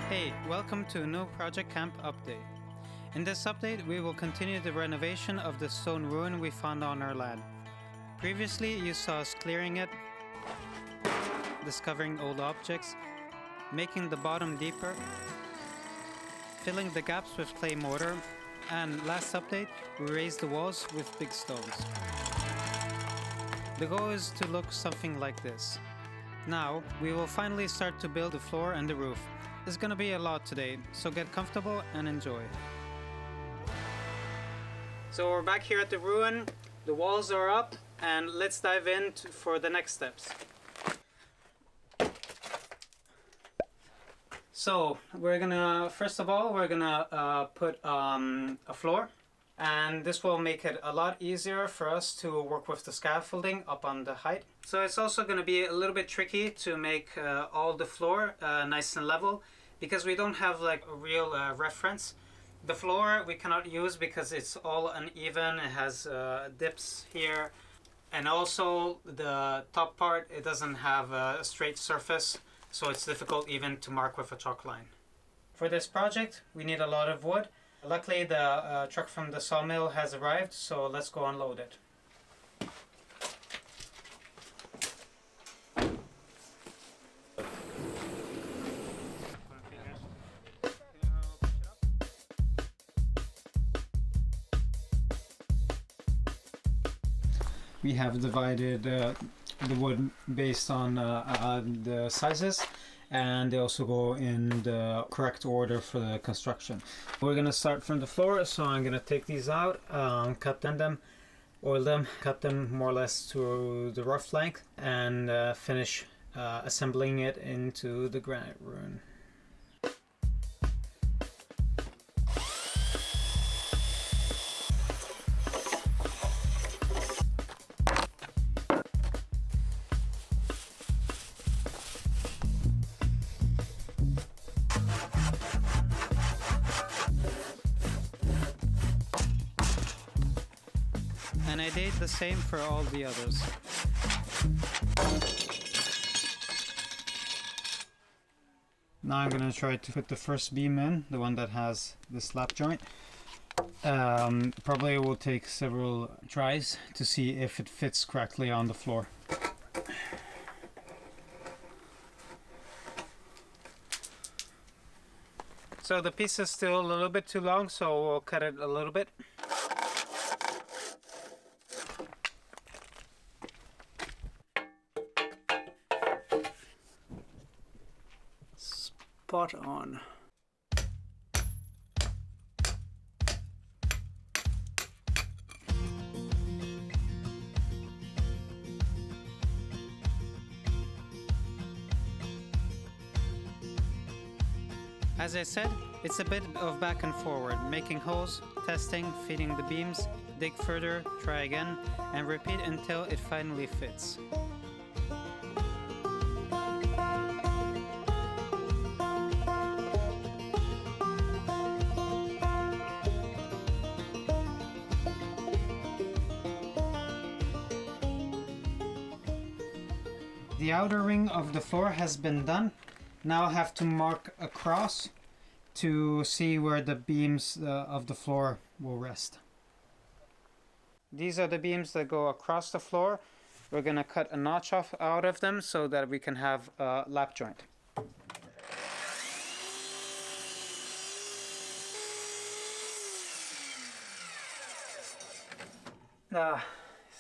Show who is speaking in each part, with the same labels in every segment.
Speaker 1: Hey, welcome to a new Project Kamp update. In this update, we will continue the renovation of the stone ruin we found on our land. Previously, you saw us clearing it, discovering old objects, making the bottom deeper, filling the gaps with clay mortar, and last update, we raised the walls with big stones. The goal is to look something like this. Now, we will finally start to build the floor and the roof. It's gonna be a lot today, so get comfortable and enjoy. So we're back here at the ruin, the walls are up, and let's dive in for the next steps. So first of all, we're gonna put a floor, and this will make it a lot easier for us to work with the scaffolding up on the height. So it's also gonna be a little bit tricky to make all the floor nice and level, because we don't have like a real reference. The floor we cannot use because it's all uneven, it has dips here, and also the top part, it doesn't have a straight surface, so it's difficult even to mark with a chalk line. For this project we need a lot of wood. Luckily the truck from the sawmill has arrived, so let's go unload it. We have divided the wood based on the sizes, and they also go in the correct order for the construction. We're gonna start from the floor, so I'm gonna take these out, cut them, oil them, cut them more or less to the rough length, and finish assembling it into the granite ruin. And I did the same for all the others. Now I'm gonna try to put the first beam in, the one that has the slap joint. Probably will take several tries to see if it fits correctly on the floor. So the piece is still a little bit too long, so we'll cut it a little bit. Spot on. As I said, it's a bit of back and forward, making holes, testing, feeding the beams, dig further, try again, and repeat until it finally fits. The outer ring of the floor has been done. Now I have to mark across to see where the beams of the floor will rest. These are the beams that go across the floor. We're gonna cut a notch off out of them so that we can have a lap joint.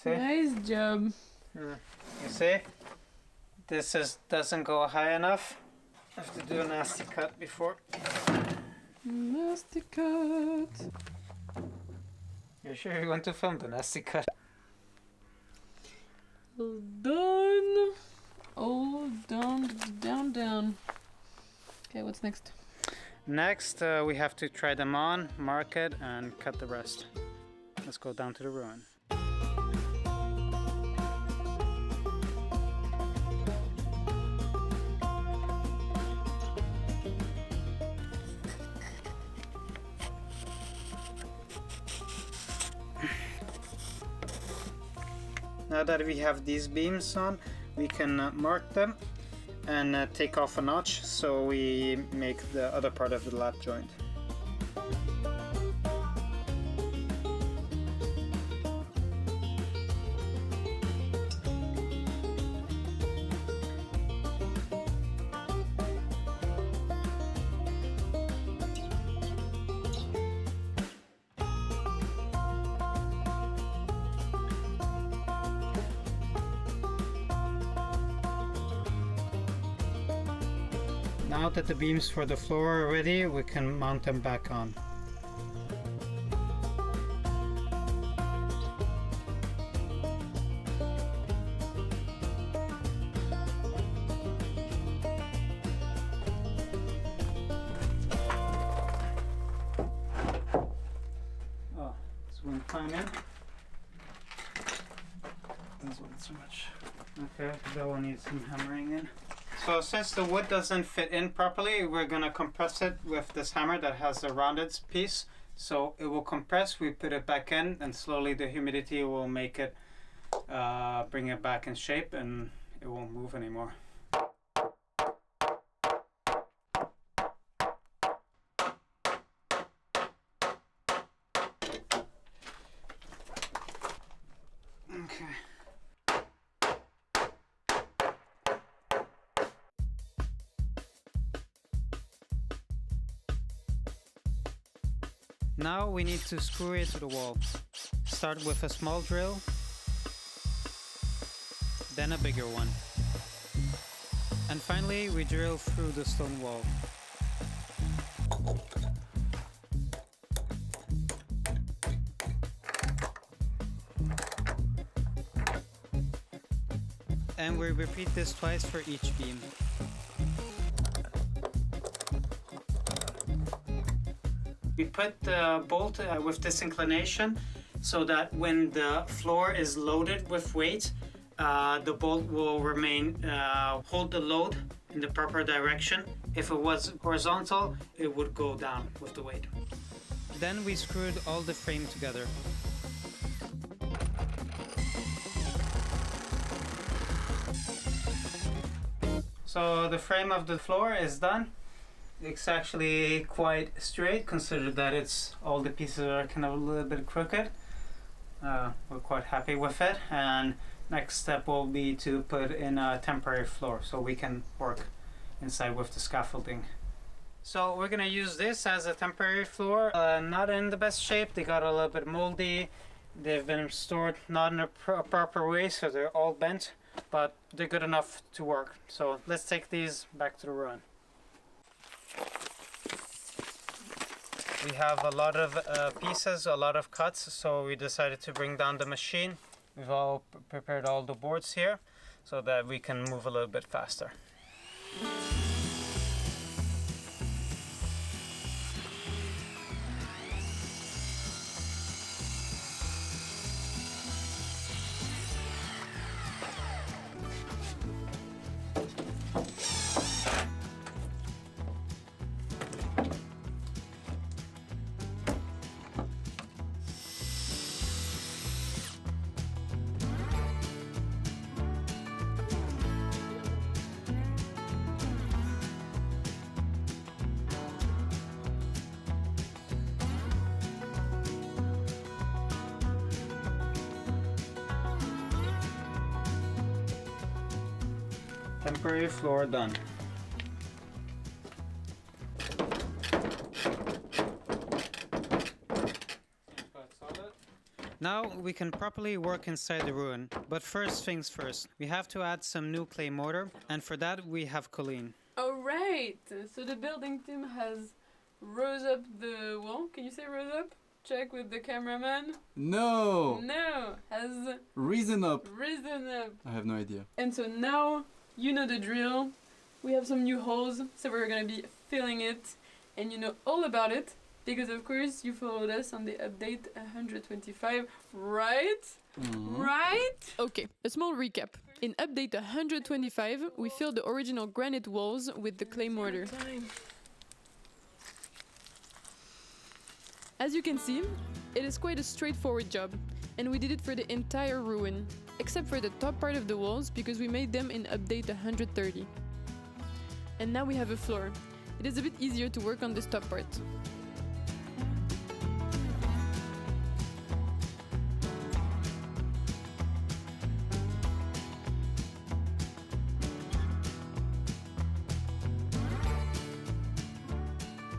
Speaker 1: See?
Speaker 2: Nice job.
Speaker 1: You see? This doesn't go high enough. I have to do a nasty cut before.
Speaker 2: Nasty cut.
Speaker 1: You're sure you want to film the nasty cut?
Speaker 2: All done. All down. Okay, what's next?
Speaker 1: Next, we have to try them on, mark it, and cut the rest. Let's go down to the ruin. Now that we have these beams on, we can mark them and take off a notch so we make the other part of the lap joint. Now that the beams for the floor are ready, we can mount them back on. Oh, this one climb in. This one's too much. Okay, that one needs some hammering in. So since the wood doesn't fit in properly, we're going to compress it with this hammer that has a rounded piece. So it will compress, we put it back in, and slowly the humidity will make it, bring it back in shape, and it won't move anymore. Okay. Now we need to screw it to the wall. Start with a small drill, then a bigger one. And finally we drill through the stone wall. And we repeat this twice for each beam. We put the bolt with this inclination so that when the floor is loaded with weight, the bolt will remain, hold the load in the proper direction. If it was horizontal, it would go down with the weight. Then we screwed all the frame together. So the frame of the floor is done. It's actually quite straight, considering that it's all the pieces are kind of a little bit crooked. We're quite happy with it, and next step will be to put in a temporary floor so we can work inside with the scaffolding. So we're gonna use this as a temporary floor. Not in the best shape, they got a little bit moldy. They've been stored not in a proper way, so they're all bent, but they're good enough to work. So let's take these back to the ruin. We have a lot of pieces, a lot of cuts, so we decided to bring down the machine. We've all prepared all the boards here so that we can move a little bit faster. Temporary floor done. Now we can properly work inside the ruin, but first things first, we have to add some new clay mortar, and for that we have Colleen.
Speaker 2: Alright, so the building team has rose up the wall. Can you say rose up? Check with the cameraman.
Speaker 3: No!
Speaker 2: No, has
Speaker 3: Risen up.
Speaker 2: risen up.
Speaker 3: I have no idea.
Speaker 2: And so now you know the drill. We have some new holes, so we're gonna be filling it, and you know all about it because of course you followed us on the update 125, right?
Speaker 3: Mhm.
Speaker 2: Right? Okay, a small recap. In update 125, we filled the original granite walls with the clay mortar. As you can see, it is quite a straightforward job, and we did it for the entire ruin, except for the top part of the walls because we made them in update 130. And now we have a floor. It is a bit easier to work on this top part.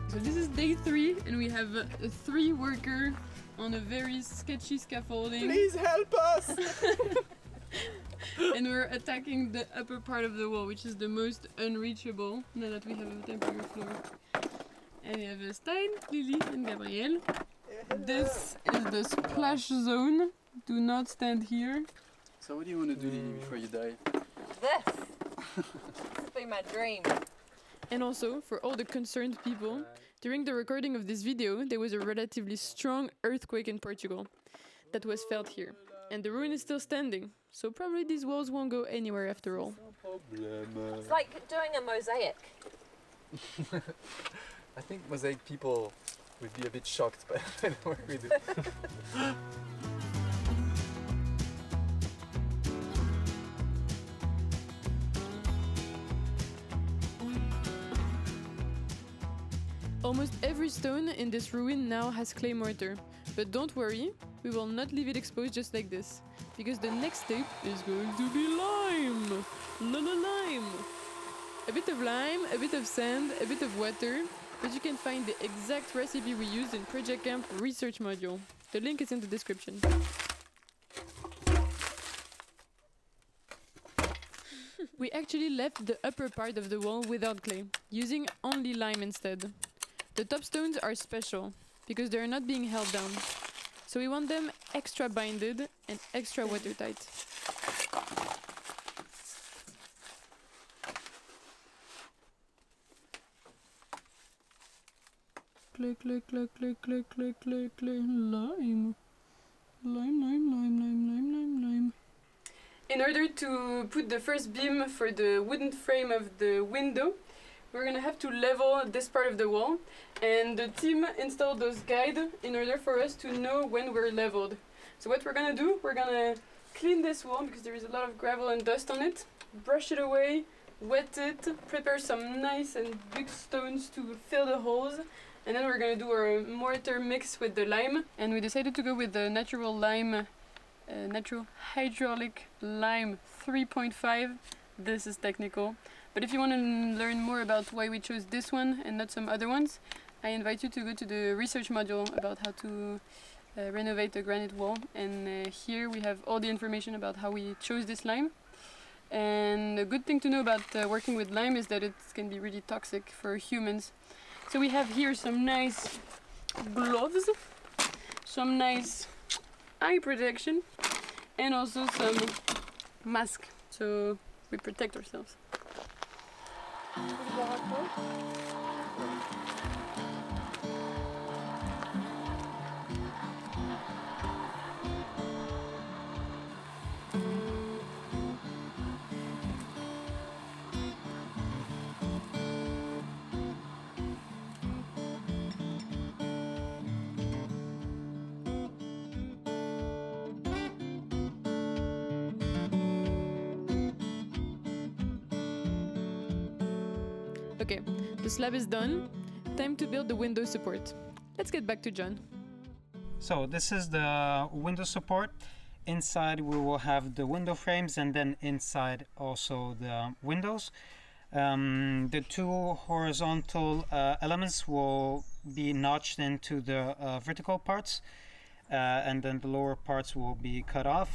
Speaker 2: So this is day 3 and we have a 3 worker on a very sketchy scaffolding.
Speaker 3: Please help us!
Speaker 2: And we're attacking the upper part of the wall, which is the most unreachable now that we have a temporary floor. And we have Stein, Lily and Gabriel. This is the splash zone. Do not stand here.
Speaker 3: So what do you want to do, Lily, before you die?
Speaker 4: This has been my dream.
Speaker 2: And also, for all the concerned people, during the recording of this video, there was a relatively strong earthquake in Portugal that was felt here. And the ruin is still standing, so probably these walls won't go anywhere after all.
Speaker 4: It's like doing a mosaic.
Speaker 5: I think mosaic people would be a bit shocked by the work we do.
Speaker 2: Almost every stone in this ruin now has clay mortar. But don't worry, we will not leave it exposed just like this. Because the next step is going to be lime! Lime! A bit of lime, a bit of sand, a bit of water. But you can find the exact recipe we used in Project Kamp research module. The link is in the description. We actually left the upper part of the wall without clay, using only lime instead. The top stones are special, because they are not being held down. So we want them extra binded and extra watertight. Clay, clay, clay, clay, clay, clay, clay, clay, lime. Lime. In order to put the first beam for the wooden frame of the window, we're gonna have to level this part of the wall, and the team installed those guides in order for us to know when we're leveled. So what we're gonna do, we're gonna clean this wall because there is a lot of gravel and dust on it, brush it away, wet it, prepare some nice and big stones to fill the holes, and then we're gonna do our mortar mix with the lime. And we decided to go with the natural lime, natural hydraulic lime 3.5. This is technical. But if you want to learn more about why we chose this one and not some other ones, I invite you to go to the research module about how to renovate a granite wall. And here we have all the information about how we chose this lime. And a good thing to know about working with lime is that it can be really toxic for humans. So we have here some nice gloves, some nice eye protection, and also some mask. So we protect ourselves. Okay, the slab is done. Time to build the window support. Let's get back to John.
Speaker 1: So this is the window support. Inside we will have the window frames, and then inside also the windows. The two horizontal elements will be notched into the vertical parts, and then the lower parts will be cut off.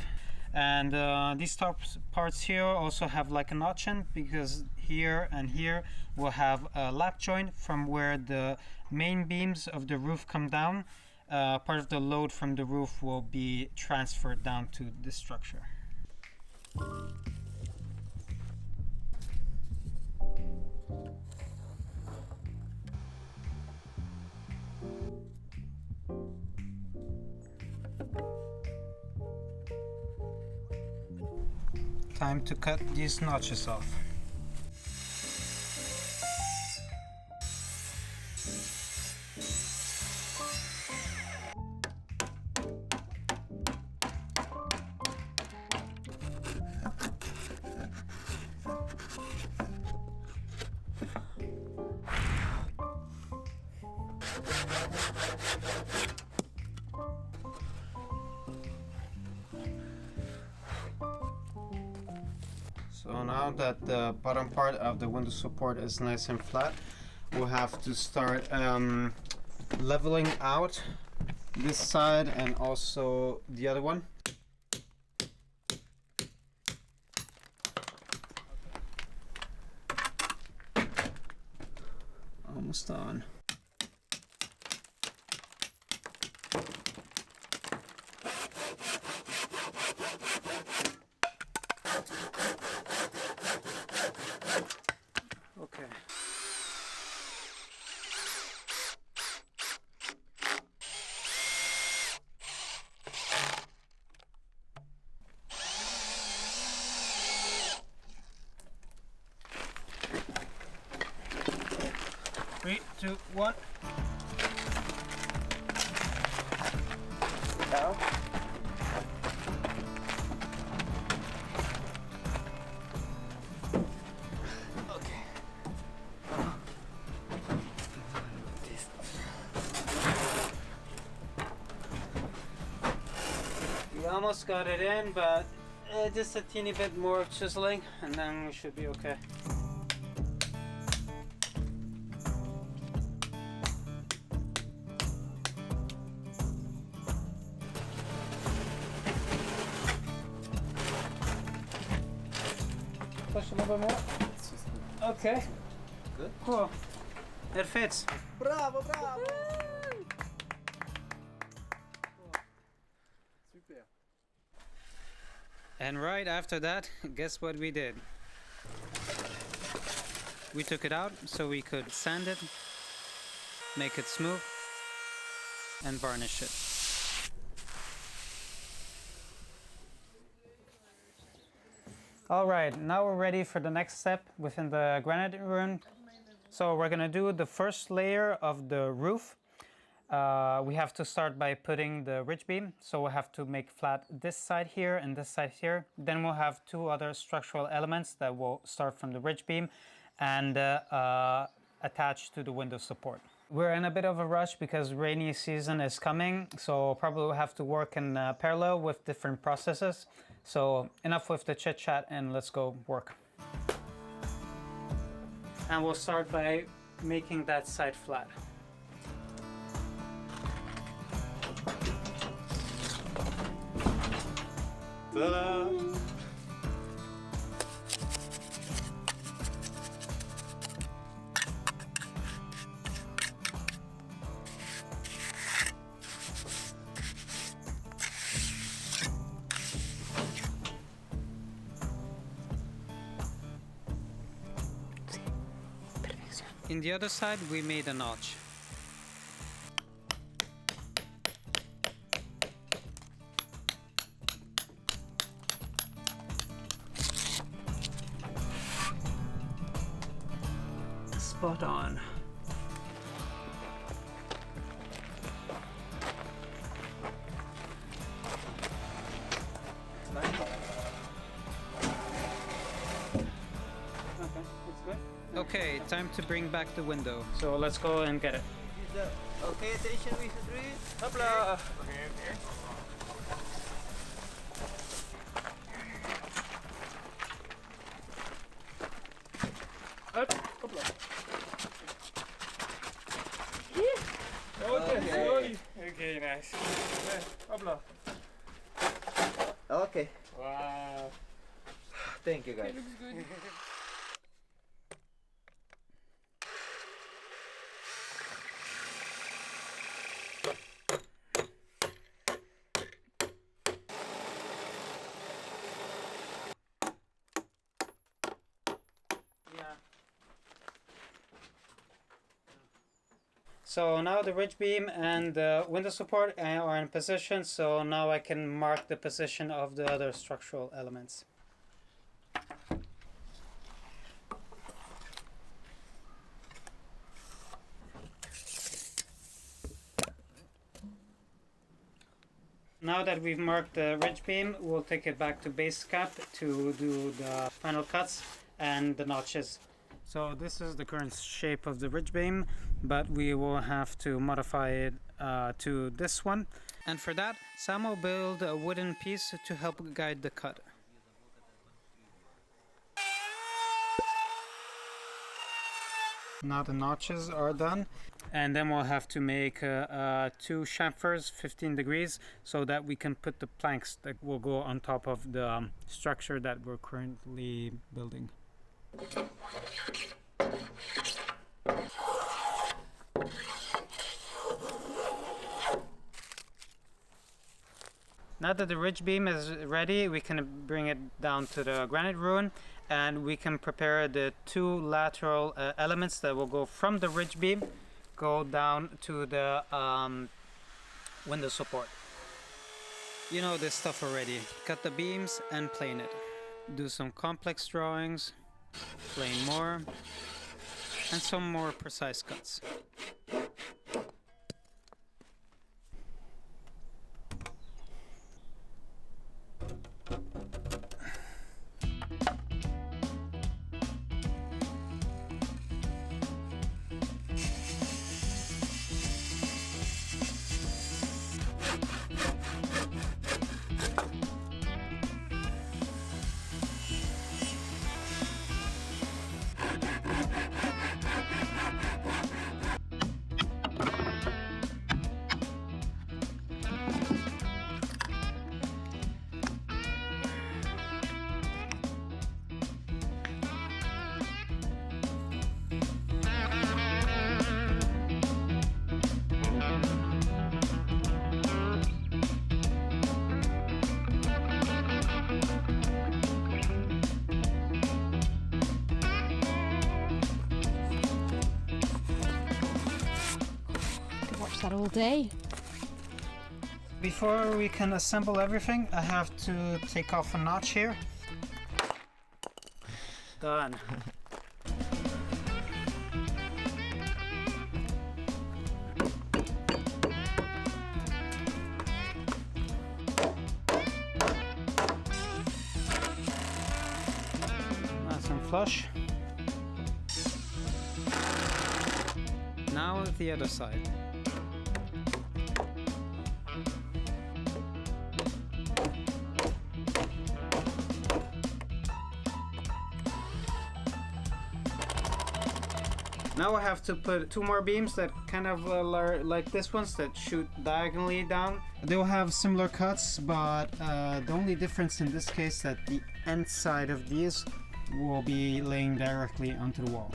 Speaker 1: And these top parts here also have like a notch in, because here and here we'll have a lap joint from where the main beams of the roof come down. Part of the load from the roof will be transferred down to this structure. Time to cut these notches off. now that the bottom part of the window support is nice and flat, we'll have to start leveling out this side and also the other one. Almost done. Okay. Three, two, one.
Speaker 5: Now?
Speaker 1: Okay. We almost got it in, but just a teeny bit more chiseling, and then we should be okay. Push a little bit more. Okay.
Speaker 5: Good.
Speaker 1: Cool. It fits.
Speaker 5: Bravo, bravo!
Speaker 3: Super.
Speaker 1: And right after that, guess what we did? We took it out so we could sand it, make it smooth, and varnish it. All right, now we're ready for the next step within the granite room. So we're gonna do the first layer of the roof. We have to start by putting the ridge beam. So we'll have to make flat this side here and this side here. Then we'll have two other structural elements that will start from the ridge beam and attach to the window support. We're in a bit of a rush because rainy season is coming, so probably we'll have to work in parallel with different processes. So enough with the chit chat and let's go work. And we'll start by making that side flat. Ta-da! In the other side, we made a notch. Spot on. Okay, time to bring back the window. So let's go and get it.
Speaker 6: Okay, attention with the three.
Speaker 1: Hopla!
Speaker 3: Hop, hopla. Okay, slowly.
Speaker 1: Okay, nice.
Speaker 3: Okay, hopla.
Speaker 6: Okay.
Speaker 1: Wow.
Speaker 6: Thank you guys.
Speaker 2: It looks good.
Speaker 1: So now the ridge beam and the window support are in position, so now I can mark the position of the other structural elements. Now that we've marked the ridge beam, we'll take it back to base Kamp to do the final cuts and the notches. So this is the current shape of the ridge beam, but we will have to modify it to this one. And for that, Sam will build a wooden piece to help guide the cut. Now the notches are done. And then we'll have to make 2 chamfers 15 degrees so that we can put the planks that will go on top of the structure that we're currently building. Now that the ridge beam is ready, we can bring it down to the granite ruin, and we can prepare the 2 lateral elements that will go from the ridge beam, go down to the window support. You know this stuff already. Cut the beams and plane it. Do some complex drawings, plane more, and some more precise cuts.
Speaker 7: That all day.
Speaker 1: Before we can assemble everything, I have to take off a notch here. Done. Nice and flush. Now the other side. Now I have to put 2 more beams that kind of are like this ones that shoot diagonally down. They will have similar cuts, but the only difference in this case that the end side of these will be laying directly onto the wall.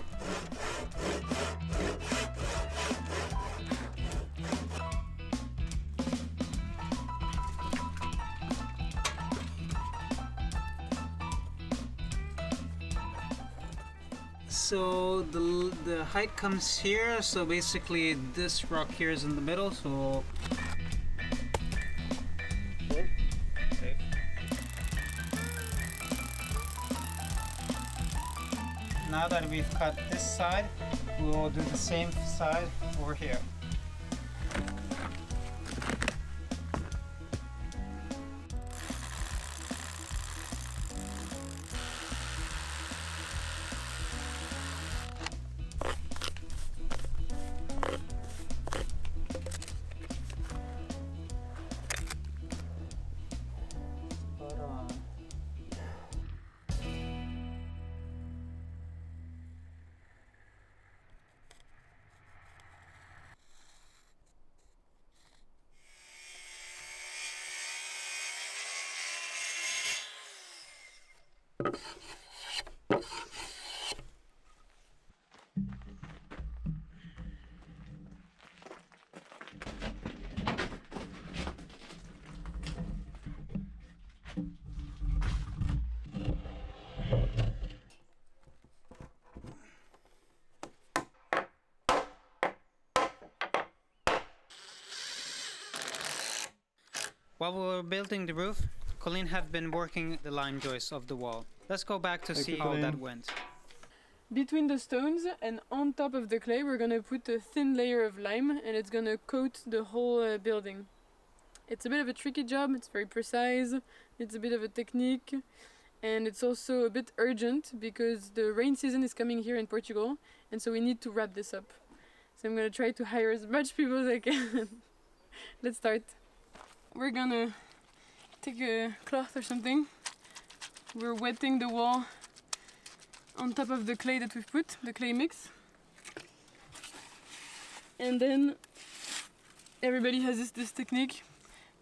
Speaker 1: So the height comes here, so basically this rock here is in the middle, so now that we've cut this side, we will do the same side over here. While we were building the roof, Colleen had been working the line joists of the wall. Let's go back to see how that went.
Speaker 2: Between the stones and on top of the clay, we're gonna put a thin layer of lime, and it's gonna coat the whole building. It's a bit of a tricky job, it's very precise, it's a bit of a technique, and it's also a bit urgent because the rain season is coming here in Portugal, and so we need to wrap this up. So I'm gonna try to hire as much people as I can. Let's start. We're gonna take a cloth or something. We're wetting the wall on top of the clay that we've put, the clay mix. And then everybody has this technique.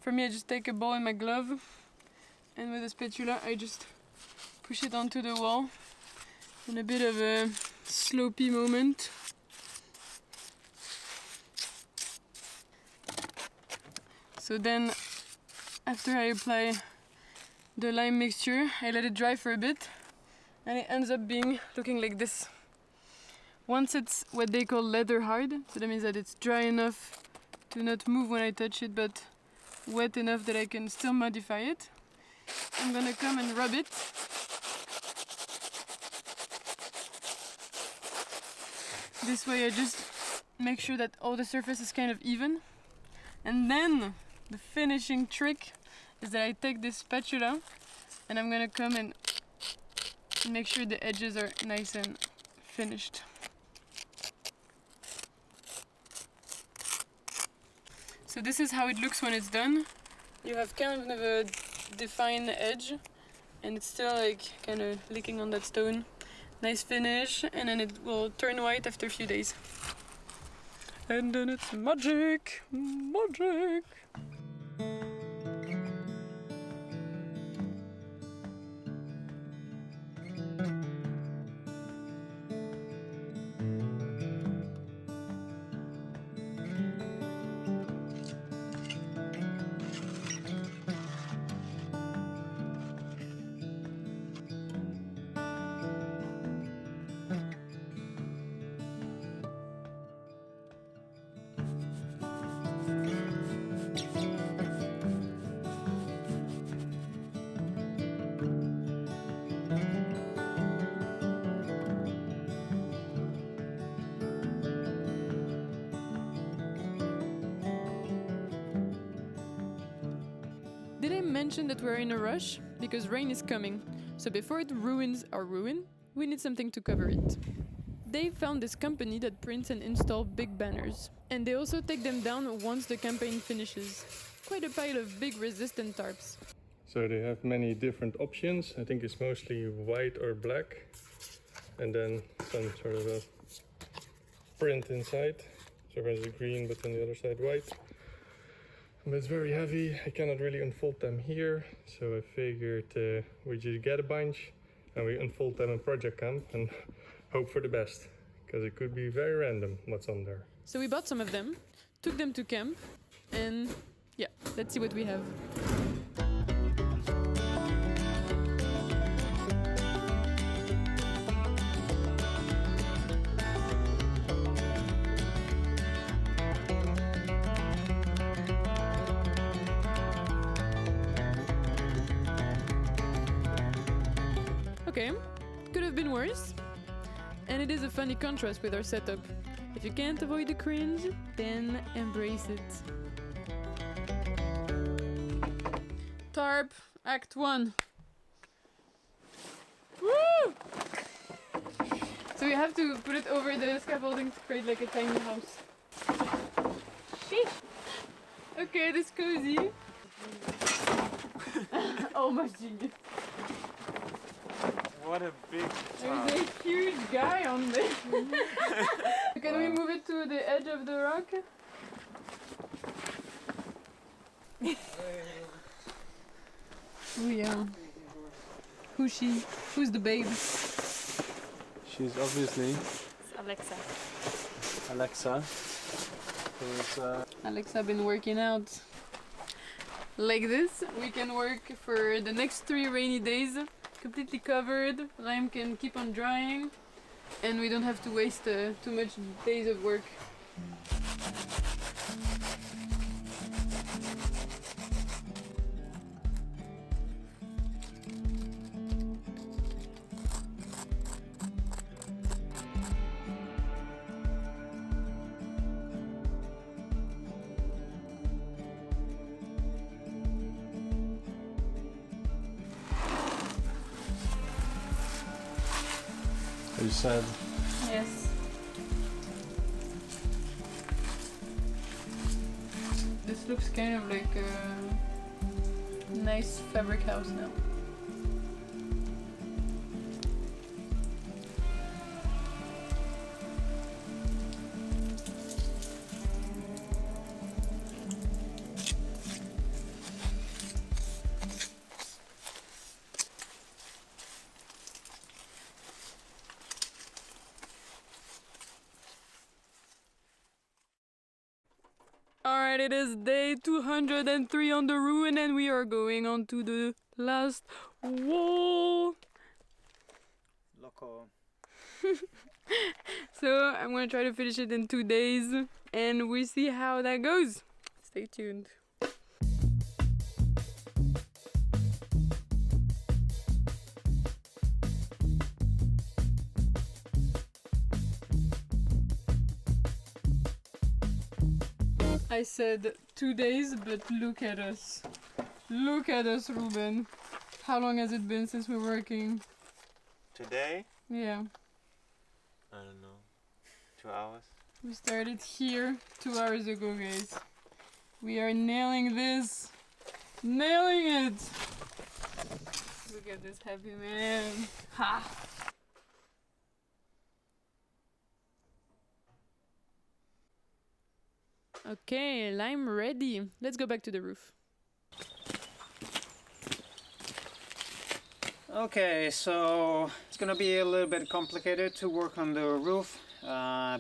Speaker 2: For me, I just take a ball in my glove, and with a spatula I just push it onto the wall in a bit of a slopey moment. So then after I apply the lime mixture, I let it dry for a bit, and it ends up looking like this. Once it's what they call leather hard, so that means that it's dry enough to not move when I touch it, but wet enough that I can still modify it, I'm gonna come and rub it. This way I just make sure that all the surface is kind of even. And then the finishing trick is that I take this spatula and I'm gonna come and make sure the edges are nice and finished. So this is how it looks when it's done. You have kind of a defined edge and it's still like kind of licking on that stone. Nice finish, and then it will turn white after a few days. And then it's magic! Magic! Did I mention that we're in a rush? Because rain is coming, so before it ruins our ruin, we need something to cover it. They found this company that prints and installs big banners, and they also take them down once the campaign finishes. Quite a pile of big resistant tarps.
Speaker 7: So they have many different options. I think it's mostly white or black, and then some sort of a print inside. So there's a green, but on the other side white. But it's very heavy. I cannot really unfold them here, so I figured we just get a bunch and we unfold them in Project Kamp and hope for the best, because it could be very random what's on there.
Speaker 2: So we bought some of them, took them to camp, and yeah, let's see what we have. Okay, could have been worse. And it is a funny contrast with our setup. If you can't avoid the cringe, then embrace it. Tarp, Act 1. Woo! So we have to put it over the scaffolding to create like a tiny house. Sheesh! Okay, this cozy. Oh my genius.
Speaker 3: What a big
Speaker 2: There's a huge guy on there. Can we move it to the edge of the rock? Oh yeah. Who's she? Who's the babe?
Speaker 8: She's obviously
Speaker 4: It's Alexa.
Speaker 8: Alexa, who is
Speaker 2: Alexa been working out. Like this, we can work for the next 3 rainy days. Completely covered, lime can keep on drying, and we don't have to waste too much days of work.
Speaker 8: Are you sad?
Speaker 2: Yes. This looks kind of like a nice fabric house now. Alright, it is day 203 on the ruin and we are going on to the last wall.
Speaker 1: Loco.
Speaker 2: So I'm gonna try to finish it in 2 days and we see how that goes. Stay tuned. I said 2 days, but look at us. Look at us, Ruben. How long has it been since we're working?
Speaker 9: Today?
Speaker 2: Yeah.
Speaker 9: I don't know. 2 hours?
Speaker 2: We started here 2 hours ago, guys. We are nailing this. Nailing it! Look at this happy man. Ha! Okay, I'm ready. Let's go back to the roof.
Speaker 1: Okay, so it's gonna be a little bit complicated to work on the roof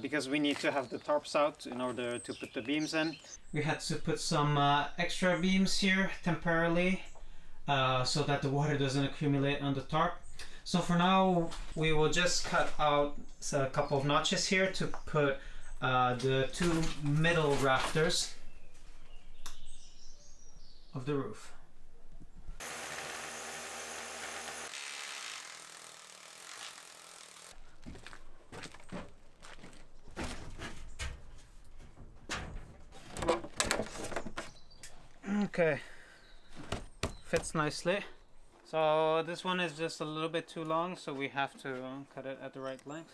Speaker 1: because we need to have the tarps out in order to put the beams in. We had to put some extra beams here temporarily so that the water doesn't accumulate on the tarp. So for now we will just cut out a couple of notches here to put the 2 middle rafters of the roof. Okay, fits nicely. So this one is just a little bit too long, so we have to cut it at the right length.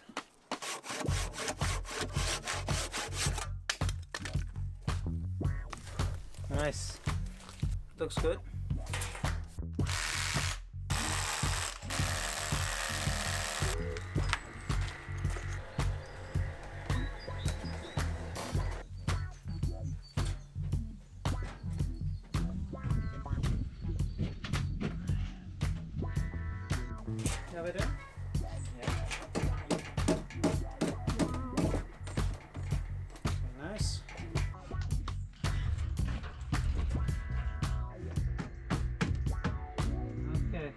Speaker 1: Nice. Looks good. You have it in? Yeah. Nice. Okay.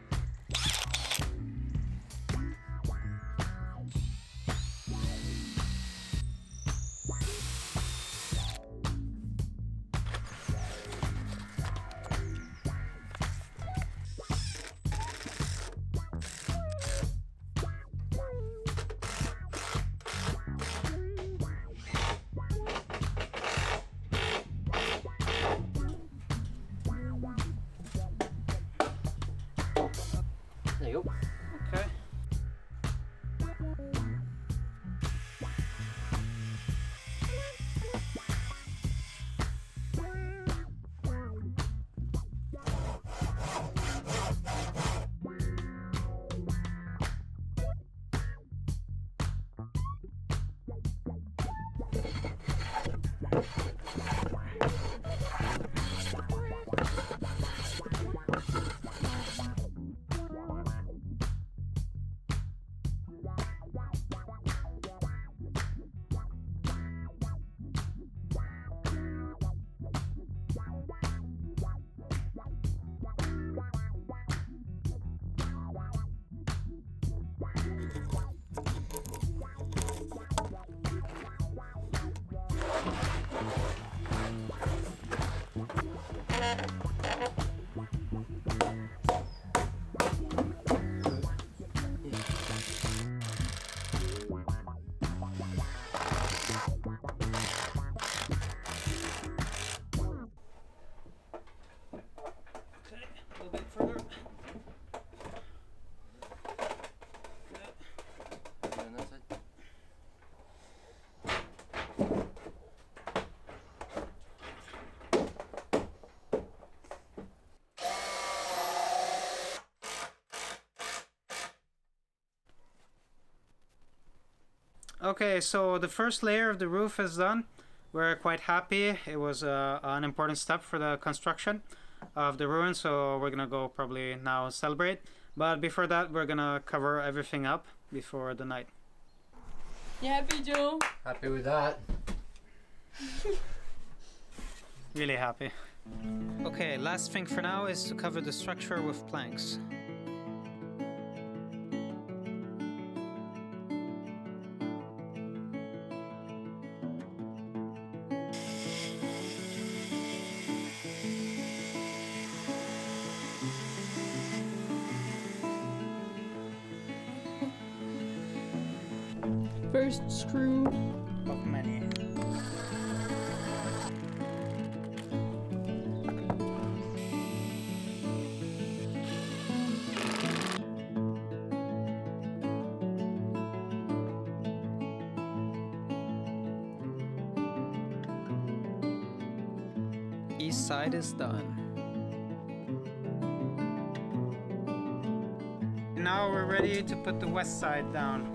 Speaker 1: There you go. Okay. Okay, so the first layer of the roof is done. We're quite happy. It was an important step for the construction of the ruin, so we're gonna go probably now celebrate. But before that, we're gonna cover everything up before the night.
Speaker 2: You happy, Joe?
Speaker 6: Happy with that.
Speaker 1: really happy. Okay, last thing for now is to cover the structure with planks.
Speaker 2: First screw.
Speaker 1: Of many. East side is done. Now we're ready to put the west side down.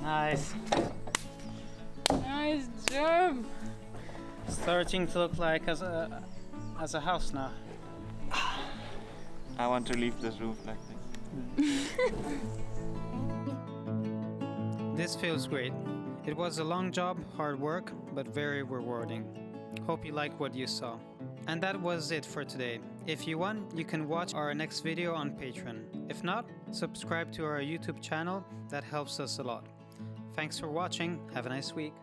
Speaker 1: Nice.
Speaker 2: Nice job.
Speaker 1: Starting to look like as a house now.
Speaker 9: I want to leave this roof like this.
Speaker 1: This feels great. It was a long job, hard work, but very rewarding. Hope you like what you saw. And that was it for today. If you want, you can watch our next video on Patreon. If not, subscribe to our YouTube channel. That helps us a lot. Thanks for watching. Have a nice week.